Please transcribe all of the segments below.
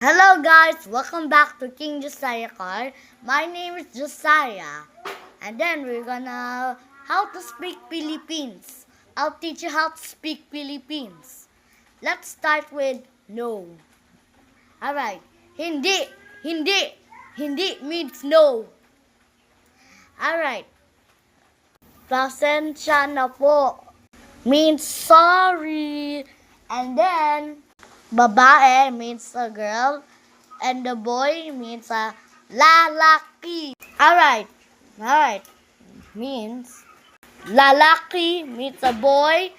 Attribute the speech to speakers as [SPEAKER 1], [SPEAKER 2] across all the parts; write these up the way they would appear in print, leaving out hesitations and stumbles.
[SPEAKER 1] Hello guys, welcome back to King Josiah Car. My name is Josiah. And then we're gonna how to speak Philippines. I'll teach you how to speak Philippines. Let's start with no. Alright. Hindi. Hindi. Hindi means no. Alright. Pasensya na po means sorry. And then babae means a girl. And the boy means a lalaki. Alright. Means lalaki means a boy.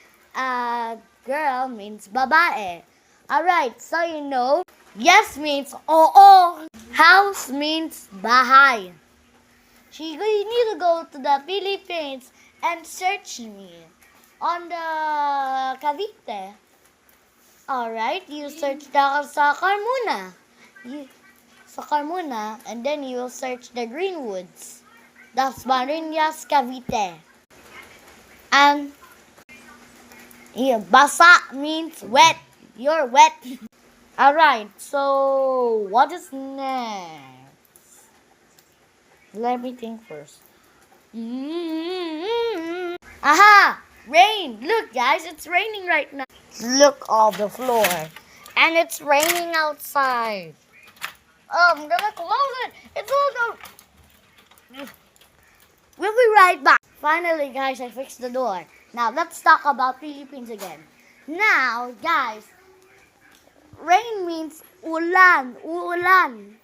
[SPEAKER 1] Girl means babae. Alright, so you know, yes means oo. House means bahay. You need to go to the Philippines and search me on the Cavite. Alright, you search sa Carmona. Sa Carmona, and then you will search the Greenwoods. That's Marinas, Cavite. And basa means wet. You're wet. Alright, so what is next? Let me think first. Aha! Rain! Look guys, it's raining right now. Look on the floor. And it's raining outside. I'm gonna close it. It's all done. We'll be right back. Finally, guys, I fixed the door. Now, let's talk about Philippines again. Now, guys, rain means ulan, uulan.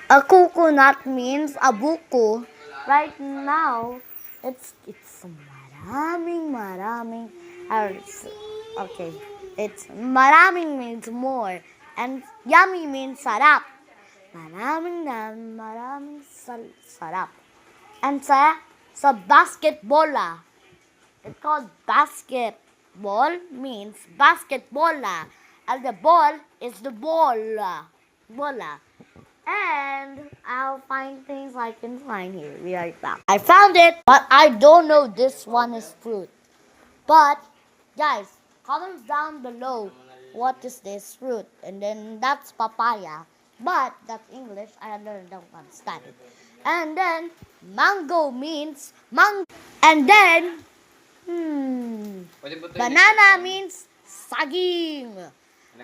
[SPEAKER 1] A coconut means a buko. Right now, it's maraming. Okay, it's maraming means more. And yummy means sarap. Maraming sarap. And sa basketball, it's called basketball means basketball. And the ball is the ball. Bola. And I'll find things I can find here. Be right back. I found it, but I don't know this one is fruit. But, guys, comment down below what is this fruit. And then that's papaya. But that's English. I don't understand it. And then mango means mango. And then banana means saging.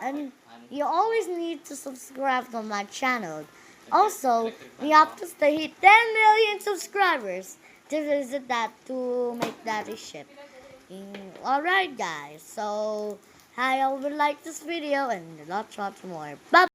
[SPEAKER 1] And you always need to subscribe to my channel. Also, we have to hit 10 million subscribers to visit that, to make that a ship. Alright guys, so I hope you like this video and lots more. Bye.